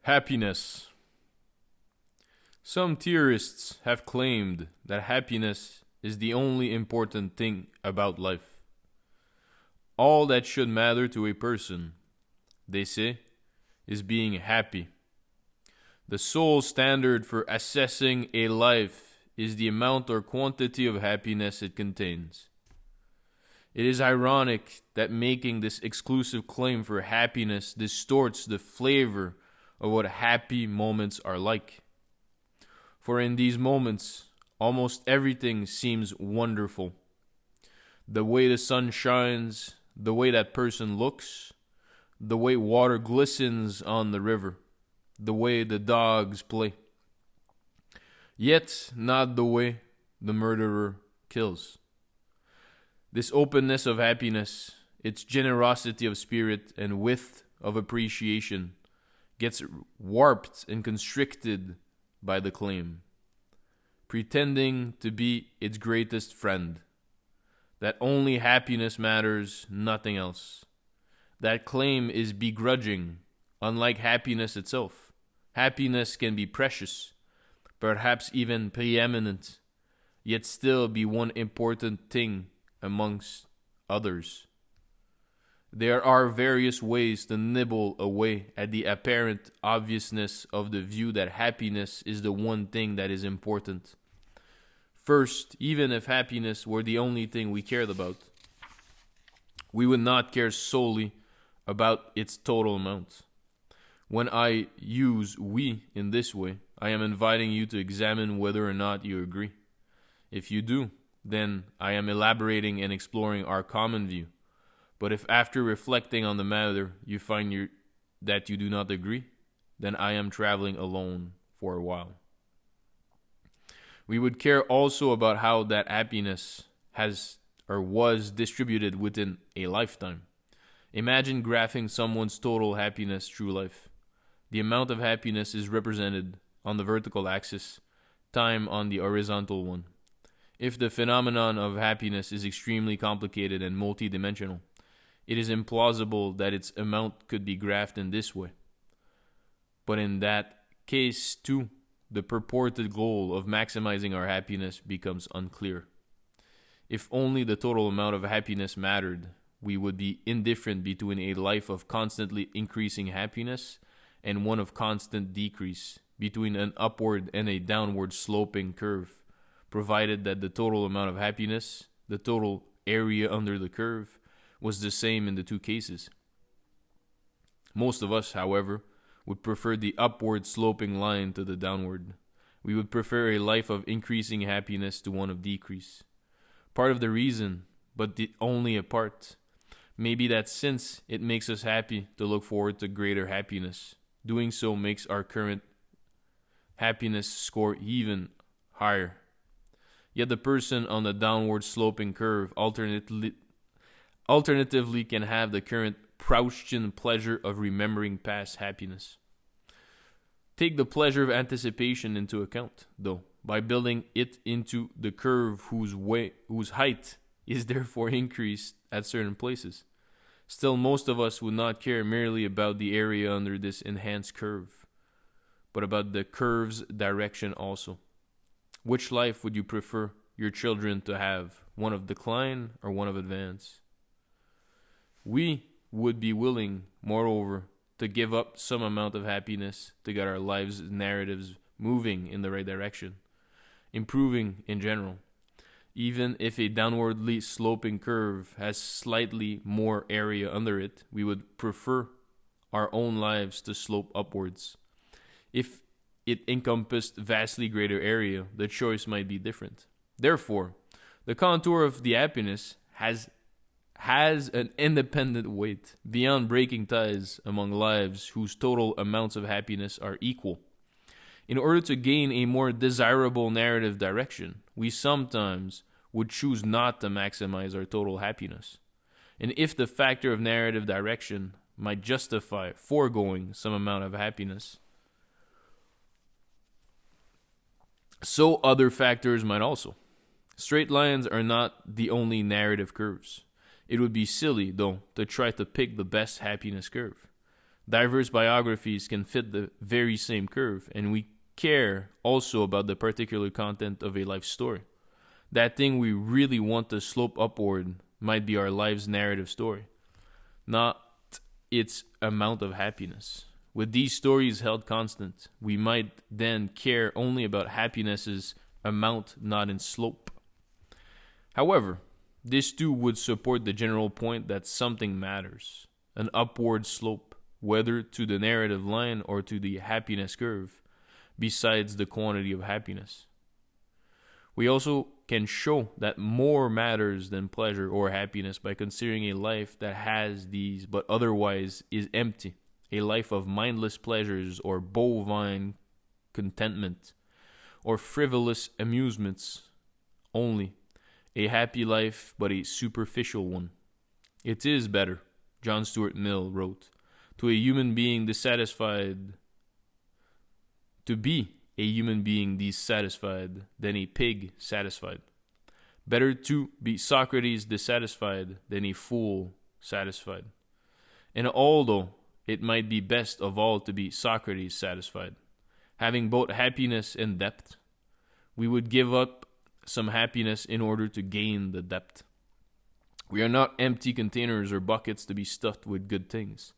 Happiness. Some theorists have claimed that happiness is the only important thing about life. All that should matter to a person, they say, is being happy. The sole standard for assessing a life is the amount or quantity of happiness it contains. It is ironic that making this exclusive claim for happiness distorts the flavor of what happy moments are like. For in these moments, almost everything seems wonderful. The way the sun shines, the way that person looks, the way water glistens on the river, the way the dogs play. Yet not the way the murderer kills. This openness of happiness, its generosity of spirit and width of appreciation, gets warped and constricted by the claim, pretending to be its greatest friend, that only happiness matters, nothing else. That claim is begrudging, unlike happiness itself. Happiness can be precious, perhaps even preeminent, yet still be one important thing amongst others. There are various ways to nibble away at the apparent obviousness of the view that happiness is the one thing that is important. First, even if happiness were the only thing we cared about, we would not care solely about its total amount. When I use we in this way, I am inviting you to examine whether or not you agree. If you do, then I am elaborating and exploring our common view. But if after reflecting on the matter you find that you do not agree, then I am traveling alone for a while. We would care also about how that happiness has or was distributed within a lifetime. Imagine graphing someone's total happiness through life. The amount of happiness is represented on the vertical axis, time on the horizontal one. If the phenomenon of happiness is extremely complicated and multidimensional, it is implausible that its amount could be graphed in this way. But in that case, too, the purported goal of maximizing our happiness becomes unclear. If only the total amount of happiness mattered, we would be indifferent between a life of constantly increasing happiness and one of constant decrease, between an upward and a downward sloping curve, provided that the total amount of happiness, the total area under the curve, was the same in the two cases. Most of us, however, would prefer the upward sloping line to the downward. We would prefer a life of increasing happiness to one of decrease. Part of the reason, but only a part, may be that since it makes us happy to look forward to greater happiness, doing so makes our current happiness score even higher. Yet the person on the downward sloping curve alternatively can have the current Proustian pleasure of remembering past happiness. Take the pleasure of anticipation into account, though, by building it into the curve whose height is therefore increased at certain places. Still, most of us would not care merely about the area under this enhanced curve, but about the curve's direction also. Which life would you prefer your children to have, one of decline or one of advance? We would be willing, moreover, to give up some amount of happiness to get our lives' narratives moving in the right direction, improving in general. Even if a downwardly sloping curve has slightly more area under it, we would prefer our own lives to slope upwards. If it encompassed vastly greater area, the choice might be different. Therefore, the contour of the happiness has an independent weight beyond breaking ties among lives whose total amounts of happiness are equal. In order to gain a more desirable narrative direction, we sometimes would choose not to maximize our total happiness. And if the factor of narrative direction might justify foregoing some amount of happiness, so other factors might also. Straight lines are not the only narrative curves. It would be silly, though, to try to pick the best happiness curve. Diverse biographies can fit the very same curve, and we care also about the particular content of a life story. That thing we really want to slope upward might be our life's narrative story, not its amount of happiness. With these stories held constant, we might then care only about happiness's amount, not in slope. However, this too would support the general point that something matters, an upward slope, whether to the narrative line or to the happiness curve, besides the quantity of happiness. We also can show that more matters than pleasure or happiness by considering a life that has these but otherwise is empty, a life of mindless pleasures or bovine contentment, or frivolous amusements only, a happy life but a superficial one. It is better, John Stuart Mill wrote, to a human being dissatisfied to be a human being dissatisfied than a pig satisfied. Better to be Socrates dissatisfied than a fool satisfied. And although it might be best of all to be Socrates satisfied, having both happiness and depth, we would give up some happiness in order to gain the depth. We are not empty containers or buckets to be stuffed with good things,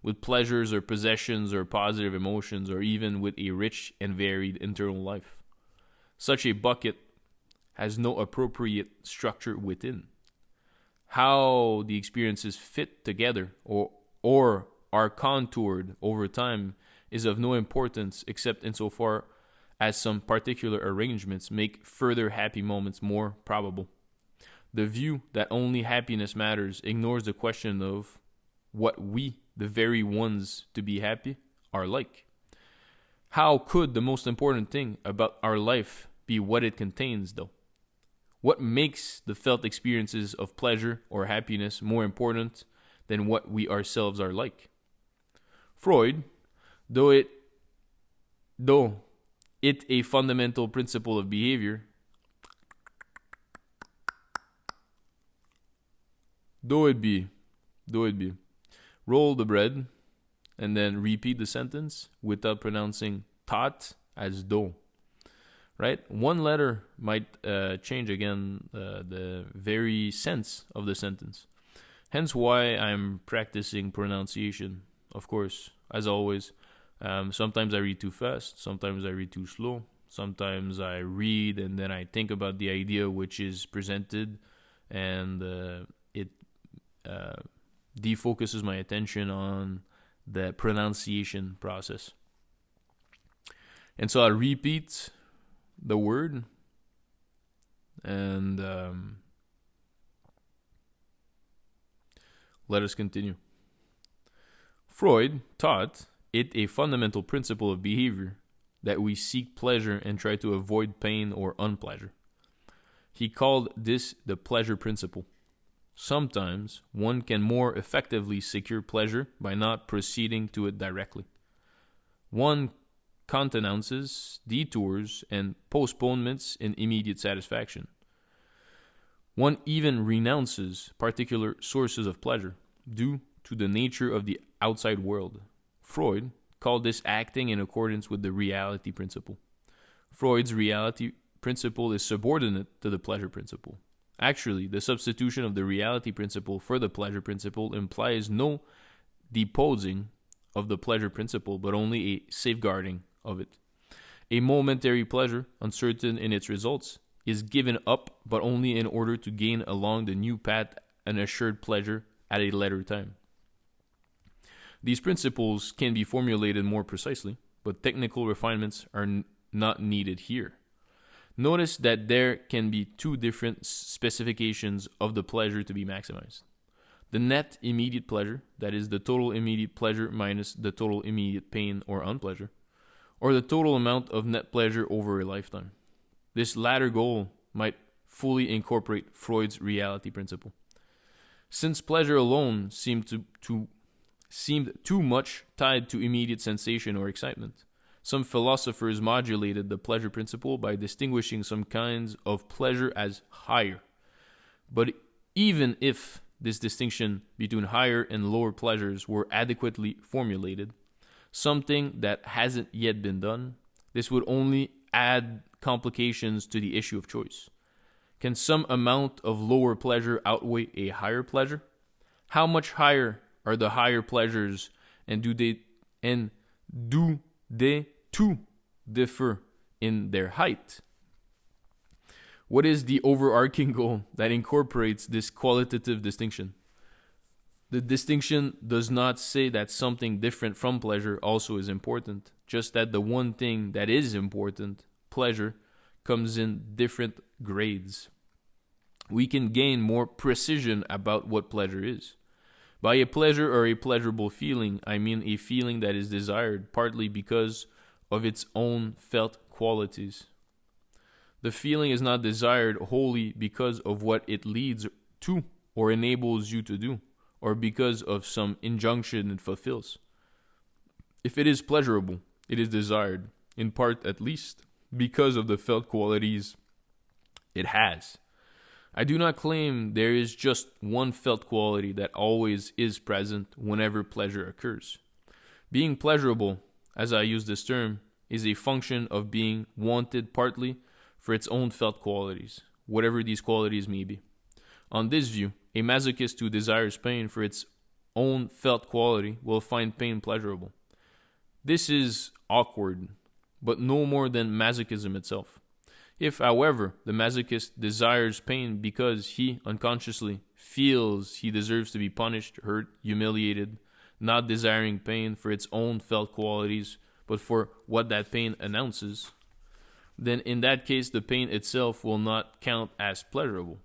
with pleasures or possessions or positive emotions, or even with a rich and varied internal life. Such a bucket has no appropriate structure within. How the experiences fit together or are contoured over time is of no importance except insofar as some particular arrangements make further happy moments more probable. The view that only happiness matters ignores the question of what we, the very ones to be happy, are like. How could the most important thing about our life be what it contains, though? What makes the felt experiences of pleasure or happiness more important than what we ourselves are like? Freud, though it a fundamental principle of behavior, though it be, roll the bread, and then repeat the sentence without pronouncing tot as do. Right? One letter might change again the very sense of the sentence. Hence why I'm practicing pronunciation, of course, as always. Sometimes I read too fast, sometimes I read too slow, sometimes I read and then I think about the idea which is presented, and it defocuses my attention on the pronunciation process. And so I'll repeat the word, and let us continue. Freud taught it a fundamental principle of behavior that we seek pleasure and try to avoid pain or unpleasure. He called this the pleasure principle. Sometimes one can more effectively secure pleasure by not proceeding to it directly. One countenances detours and postponements in immediate satisfaction. One even renounces particular sources of pleasure due to the nature of the outside world. Freud called this acting in accordance with the reality principle. Freud's reality principle is subordinate to the pleasure principle. Actually, the substitution of the reality principle for the pleasure principle implies no deposing of the pleasure principle, but only a safeguarding of it. A momentary pleasure, uncertain in its results, is given up, but only in order to gain along the new path an assured pleasure at a later time. These principles can be formulated more precisely, but technical refinements are not needed here. Notice that there can be two different specifications of the pleasure to be maximized. The net immediate pleasure, that is the total immediate pleasure minus the total immediate pain or unpleasure, or the total amount of net pleasure over a lifetime. This latter goal might fully incorporate Freud's reality principle. Since pleasure alone seemed too much tied to immediate sensation or excitement, some philosophers modulated the pleasure principle by distinguishing some kinds of pleasure as higher. But even if this distinction between higher and lower pleasures were adequately formulated, something that hasn't yet been done, this would only add complications to the issue of choice. Can some amount of lower pleasure outweigh a higher pleasure? How much higher are the higher pleasures, and do they too differ in their height? What is the overarching goal that incorporates this qualitative distinction? The distinction does not say that something different from pleasure also is important, just that the one thing that is important, pleasure, comes in different grades. We can gain more precision about what pleasure is. By a pleasure or a pleasurable feeling, I mean a feeling that is desired partly because of its own felt qualities. The feeling is not desired wholly because of what it leads to or enables you to do, or because of some injunction it fulfills. If it is pleasurable, it is desired, in part at least, because of the felt qualities it has. I do not claim there is just one felt quality that always is present whenever pleasure occurs. Being pleasurable, as I use this term, is a function of being wanted partly for its own felt qualities, whatever these qualities may be. On this view, a masochist who desires pain for its own felt quality will find pain pleasurable. This is awkward, but no more than masochism itself. If, however, the masochist desires pain because he unconsciously feels he deserves to be punished, hurt, humiliated, not desiring pain for its own felt qualities, but for what that pain announces, then in that case the pain itself will not count as pleasurable.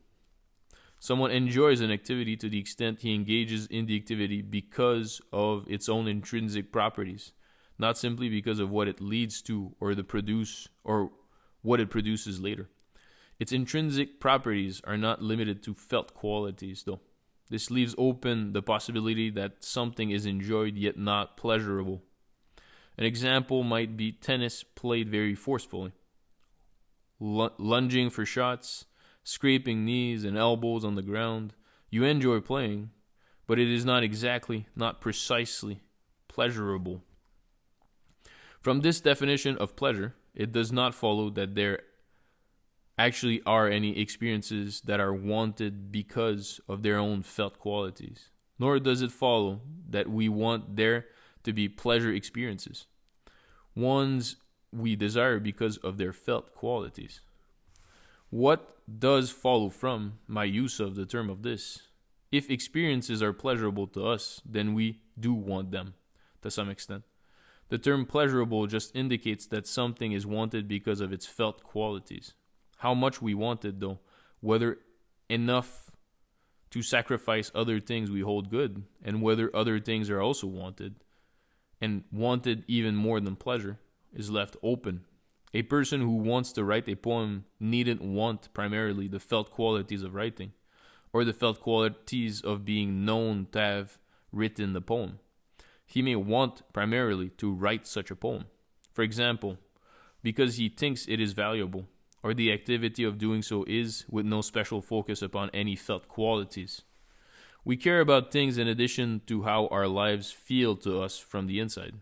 Someone enjoys an activity to the extent he engages in the activity because of its own intrinsic properties, not simply because of what it leads to or what it produces later. Its intrinsic properties are not limited to felt qualities, though. This leaves open the possibility that something is enjoyed yet not pleasurable. An example might be tennis played very forcefully. Lunging for shots, scraping knees and elbows on the ground. You enjoy playing, but it is not precisely pleasurable. From this definition of pleasure, it does not follow that there actually are any experiences that are wanted because of their own felt qualities, nor does it follow that we want there to be pleasure experiences, ones we desire because of their felt qualities. What does follow from my use of the term of this? If experiences are pleasurable to us, then we do want them, to some extent. The term pleasurable just indicates that something is wanted because of its felt qualities. How much we want it, though, whether enough to sacrifice other things we hold good, and whether other things are also wanted, and wanted even more than pleasure, is left open. A person who wants to write a poem needn't want primarily the felt qualities of writing, or the felt qualities of being known to have written the poem. He may want primarily to write such a poem, for example, because he thinks it is valuable, or the activity of doing so is with no special focus upon any felt qualities. We care about things in addition to how our lives feel to us from the inside.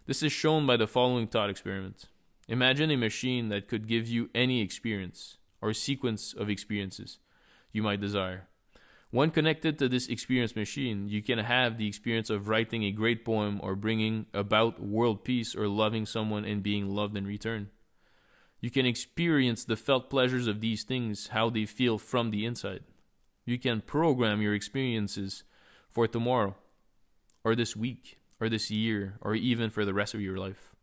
This is shown by the following thought experiment. Imagine a machine that could give you any experience, or sequence of experiences you might desire. When connected to this experience machine, you can have the experience of writing a great poem or bringing about world peace or loving someone and being loved in return. You can experience the felt pleasures of these things, how they feel from the inside. You can program your experiences for tomorrow, or this week, or this year, or even for the rest of your life.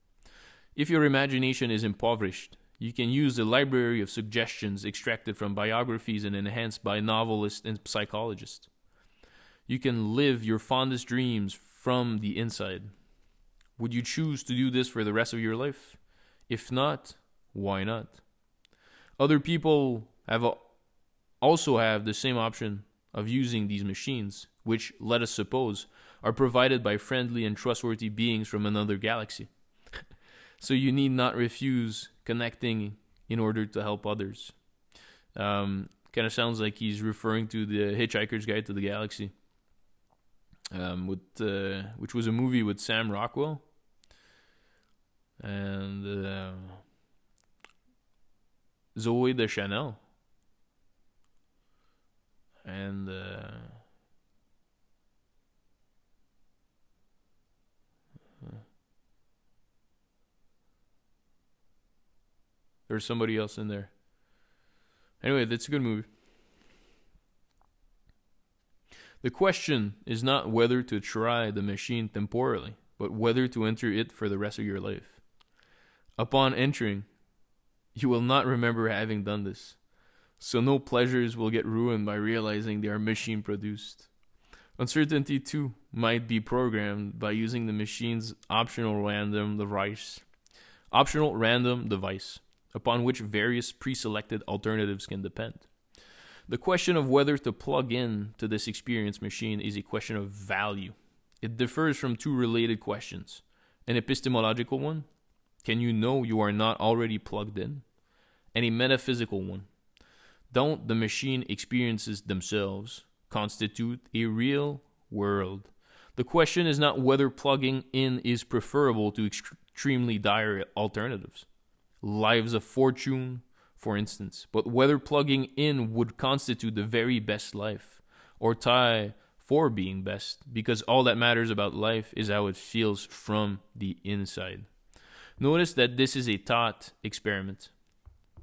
If your imagination is impoverished, you can use the library of suggestions extracted from biographies and enhanced by novelists and psychologists. You can live your fondest dreams from the inside. Would you choose to do this for the rest of your life? If not, why not? Other people also have the same option of using these machines, which, let us suppose, are provided by friendly and trustworthy beings from another galaxy. So you need not refuse connecting in order to help others. Kind of sounds like he's referring to the Hitchhiker's Guide to the Galaxy, which was a movie with Sam Rockwell and Zoe Deschanel. And there's somebody else in there. Anyway, that's a good movie. The question is not whether to try the machine temporarily, but whether to enter it for the rest of your life. Upon entering, you will not remember having done this, so no pleasures will get ruined by realizing they are machine-produced. Uncertainty, too, might be programmed by using the machine's optional random device, upon which various pre-selected alternatives can depend. The question of whether to plug in to this experience machine is a question of value. It differs from two related questions. An epistemological one, can you know you are not already plugged in? And a metaphysical one, don't the machine experiences themselves constitute a real world? The question is not whether plugging in is preferable to extremely dire alternatives, lives of fortune, for instance, but whether plugging in would constitute the very best life, or tie for being best, because all that matters about life is how it feels from the inside. Notice that this is a thought experiment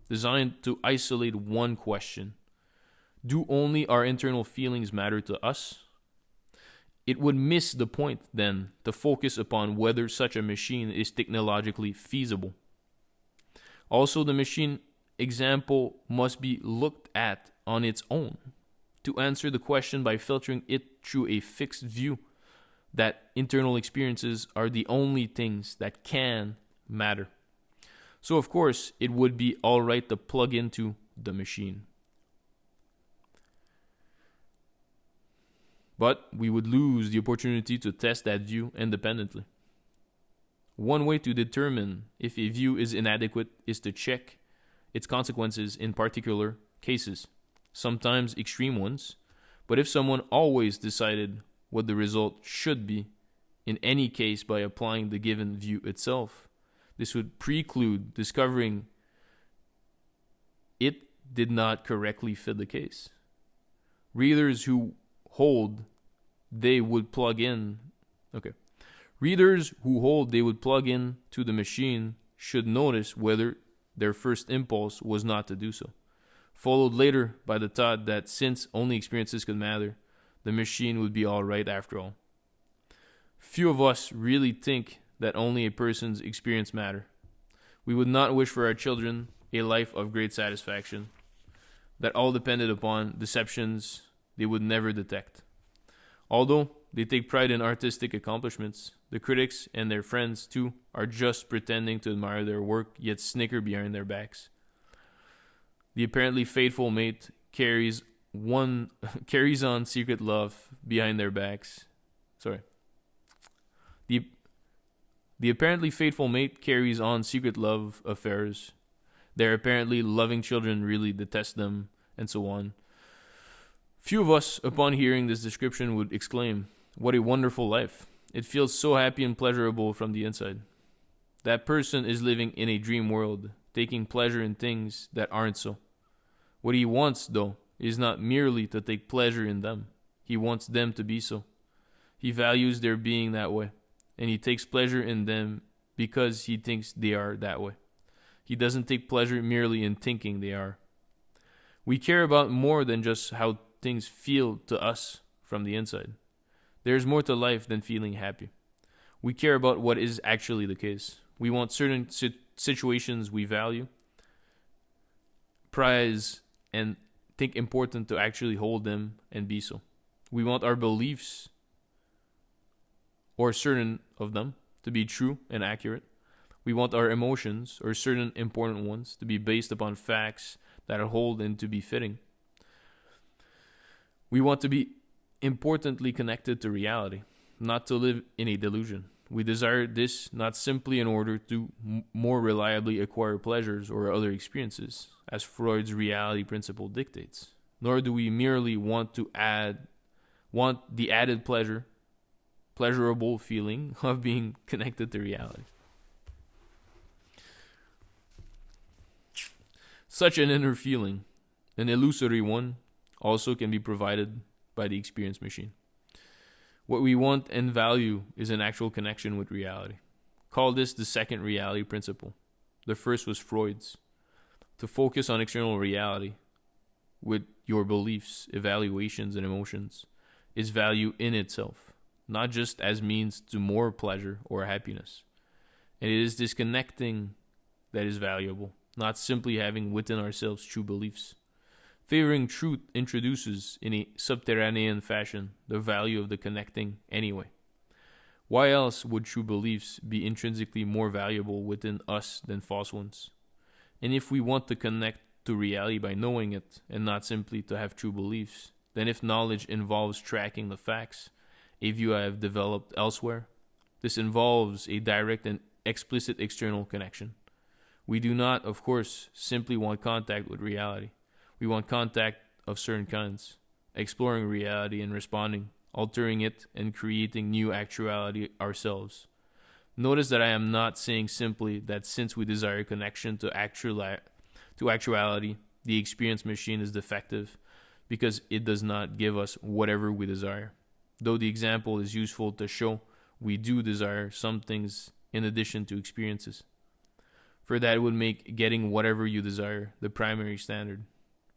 designed to isolate one question. Do only our internal feelings matter to us? It would miss the point, then, to focus upon whether such a machine is technologically feasible. Also, the machine example must be looked at on its own to answer the question by filtering it through a fixed view that internal experiences are the only things that can matter. So, of course, it would be all right to plug into the machine. But we would lose the opportunity to test that view independently. One way to determine if a view is inadequate is to check its consequences in particular cases, sometimes extreme ones, but if someone always decided what the result should be in any case by applying the given view itself, this would preclude discovering it did not correctly fit the case. Readers who hold they would plug in to the machine should notice whether their first impulse was not to do so, followed later by the thought that since only experiences could matter, the machine would be all right after all. Few of us really think that only a person's experience matter. We would not wish for our children a life of great satisfaction, that all depended upon deceptions they would never detect. Although they take pride in artistic accomplishments, the critics and their friends too are just pretending to admire their work yet snicker behind their backs. The apparently faithful mate carries on secret love behind their backs. The apparently faithful mate carries on secret love affairs. Their apparently loving children really detest them, and so on. Few of us, upon hearing this description, would exclaim, "What a wonderful life. It feels so happy and pleasurable from the inside." That person is living in a dream world, taking pleasure in things that aren't so. What he wants, though, is not merely to take pleasure in them. He wants them to be so. He values their being that way, and he takes pleasure in them because he thinks they are that way. He doesn't take pleasure merely in thinking they are. We care about more than just how things feel to us from the inside. There's more to life than feeling happy. We care about what is actually the case. We want certain situations we value, prize, and think important to actually hold them and be so. We want our beliefs, or certain of them, to be true and accurate. We want our emotions, or certain important ones, to be based upon facts that hold and to be fitting. We want to be importantly connected to reality, not to live in a delusion. We desire this not simply in order to more reliably acquire pleasures or other experiences, as Freud's reality principle dictates. nor do we merely want the added pleasurable feeling of being connected to reality. Such an inner feeling, an illusory one, also can be provided by the experience machine. What we want and value is an actual connection with reality. Call this the second reality principle. The first was Freud's. To focus on external reality with your beliefs, evaluations, and emotions is value in itself, not just as means to more pleasure or happiness. And it is this connecting that is valuable, not simply having within ourselves true beliefs. Favoring truth introduces, in a subterranean fashion, the value of the connecting anyway. Why else would true beliefs be intrinsically more valuable within us than false ones? And if we want to connect to reality by knowing it, and not simply to have true beliefs, then if knowledge involves tracking the facts, a view I have developed elsewhere, this involves a direct and explicit external connection. We do not, of course, simply want contact with reality. We want contact of certain kinds, exploring reality and responding, altering it, and creating new actuality ourselves. Notice that I am not saying simply that since we desire connection to actuality, the experience machine is defective because it does not give us whatever we desire. Though the example is useful to show we do desire some things in addition to experiences. For that would make getting whatever you desire the primary standard.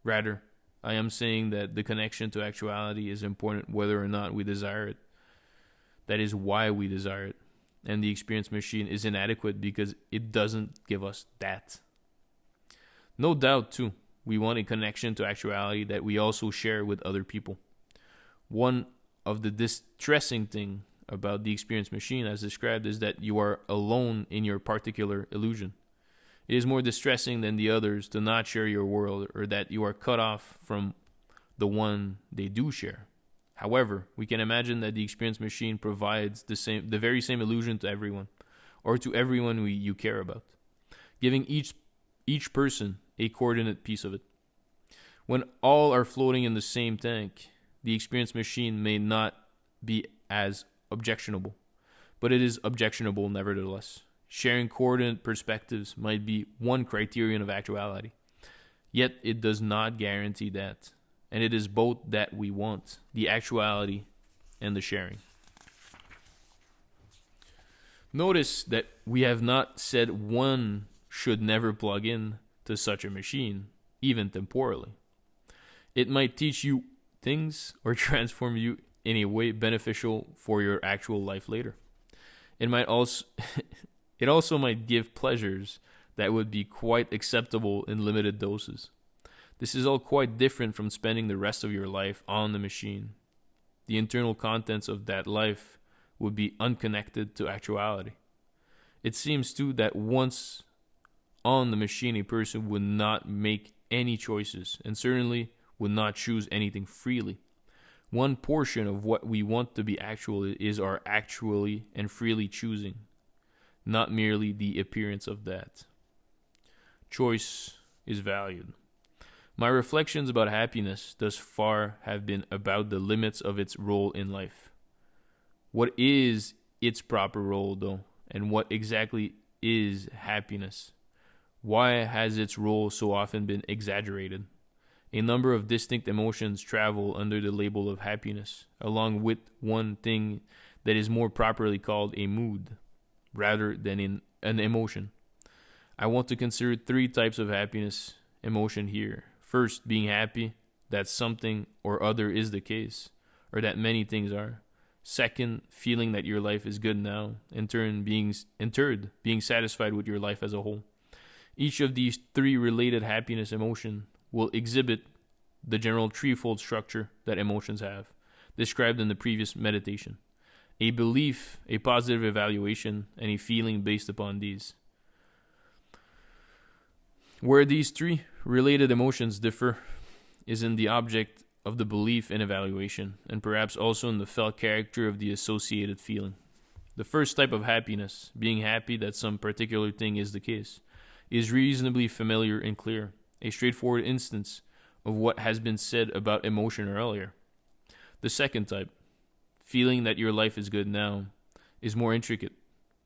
Rather, I am saying that the connection to actuality is important whether or not we desire it. That is why we desire it. And the experience machine is inadequate because it doesn't give us that. No doubt, too, we want a connection to actuality that we also share with other people. One of the distressing things about the experience machine, as described, is that you are alone in your particular illusion. It is more distressing than the others to not share your world, or that you are cut off from the one they do share. However, we can imagine that the experience machine provides the very same illusion to everyone, or to everyone you care about, giving each person a coordinate piece of it. When all are floating in the same tank, the experience machine may not be as objectionable, but it is objectionable nevertheless. Sharing coordinate perspectives might be one criterion of actuality, yet it does not guarantee that, and it is both that we want, the actuality and the sharing. Notice that we have not said one should never plug in to such a machine, even temporally. It might teach you things or transform you in a way beneficial for your actual life later. It also might give pleasures that would be quite acceptable in limited doses. This is all quite different from spending the rest of your life on the machine. The internal contents of that life would be unconnected to actuality. It seems too that once on the machine, a person would not make any choices and certainly would not choose anything freely. One portion of what we want to be actual is our actually and freely choosing, not merely the appearance of that. Choice is valued. My reflections about happiness thus far have been about the limits of its role in life. What is its proper role, though, and what exactly is happiness? Why has its role so often been exaggerated? A number of distinct emotions travel under the label of happiness, along with one thing that is more properly called a mood, rather than an emotion. I want to consider three types of happiness emotion here. First, being happy that something or other is the case, or that many things are. Second, feeling that your life is good now. In turn, third, being satisfied with your life as a whole. Each of these three related happiness emotion will exhibit the general threefold structure that emotions have, described in the previous meditation. A belief, a positive evaluation, and a feeling based upon these. Where these three related emotions differ is in the object of the belief and evaluation, and perhaps also in the felt character of the associated feeling. The first type of happiness, being happy that some particular thing is the case, is reasonably familiar and clear, a straightforward instance of what has been said about emotion earlier. The second type, feeling that your life is good now, is more intricate.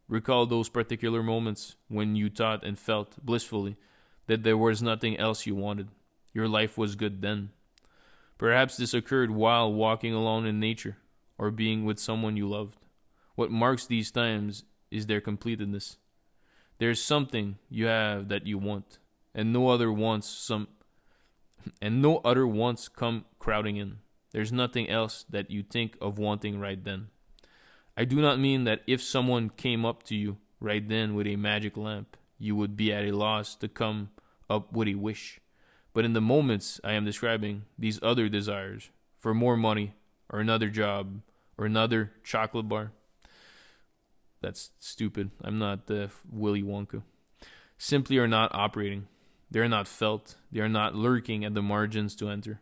Recall those particular moments when you thought and felt blissfully that there was nothing else you wanted. Your life was good then. Perhaps this occurred while walking alone in nature or being with someone you loved. What marks these times is their completedness. There's something you have that you want, and no other wants come crowding in. There's nothing else that you think of wanting right then. I do not mean that if someone came up to you right then with a magic lamp, you would be at a loss to come up with a wish. But in the moments I am describing, these other desires for more money or another job or another chocolate bar. That's stupid. I'm not Willy Wonka. Simply are not operating. They are not felt. They are not lurking at the margins to enter.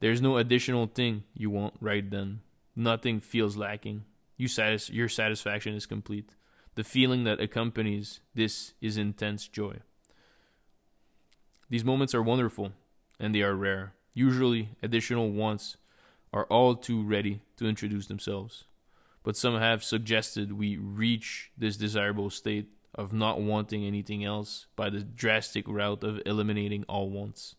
There's no additional thing you want right then. Nothing feels lacking. Your satisfaction is complete. The feeling that accompanies this is intense joy. These moments are wonderful, and they are rare. Usually, additional wants are all too ready to introduce themselves. But some have suggested we reach this desirable state of not wanting anything else by the drastic route of eliminating all wants.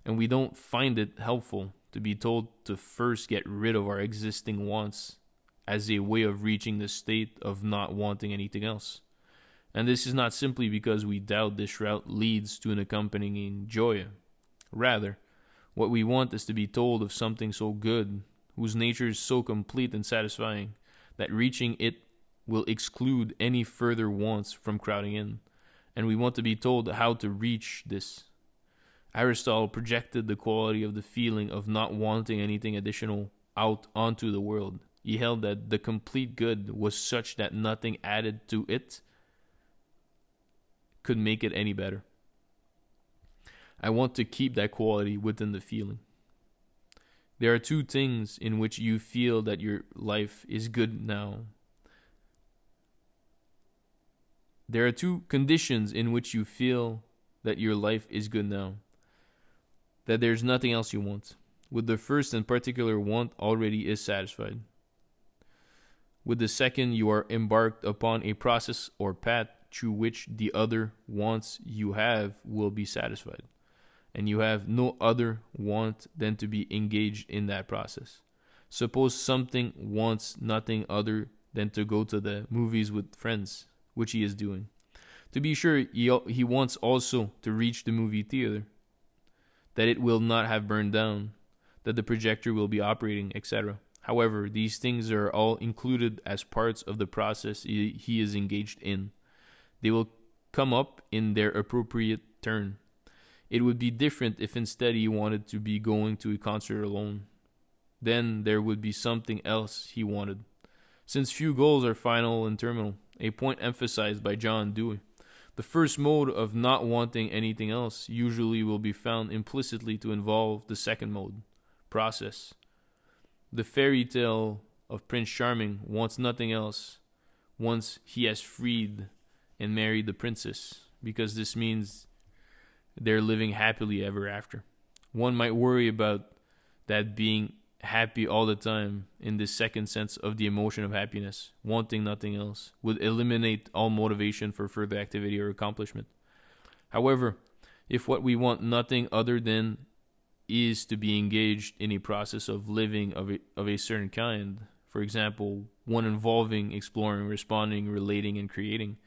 And we don't find it helpful to be told to first get rid of our existing wants as a way of reaching the state of not wanting anything else. And this is not simply because we doubt this route leads to an accompanying joy. Rather, what we want is to be told of something so good, whose nature is so complete and satisfying, that reaching it will exclude any further wants from crowding in. And we want to be told how to reach this. Aristotle projected the quality of the feeling of not wanting anything additional out onto the world. He held that the complete good was such that nothing added to it could make it any better. I want to keep that quality within the feeling. There are two things in which you feel that your life is good now. There are two conditions in which you feel that your life is good now. That there's nothing else you want. With the first and particular want already is satisfied. With the second, you are embarked upon a process or path through which the other wants you have will be satisfied. And you have no other want than to be engaged in that process. Suppose something wants nothing other than to go to the movies with friends, which he is doing. To be sure, he wants also to reach the movie theater, that it will not have burned down, that the projector will be operating, etc. However, these things are all included as parts of the process he is engaged in. They will come up in their appropriate turn. It would be different if instead he wanted to be going to a concert alone. Then there would be something else he wanted. Since few goals are final and terminal, a point emphasized by John Dewey, the first mode of not wanting anything else usually will be found implicitly to involve the second mode, process. The fairy tale of Prince Charming wants nothing else once he has freed and married the princess, because this means they're living happily ever after. One might worry about that being happy all the time in this second sense of the emotion of happiness, wanting nothing else, would eliminate all motivation for further activity or accomplishment. However, if what we want nothing other than is to be engaged in a process of living of a certain kind, for example, one involving exploring, responding, relating, and creating,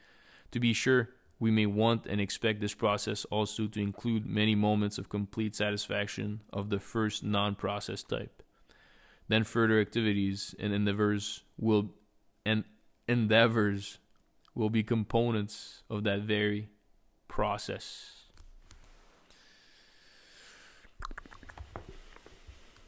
to be sure, we may want and expect this process also to include many moments of complete satisfaction of the first non-process type. Then further activities and endeavors will be components of that very process.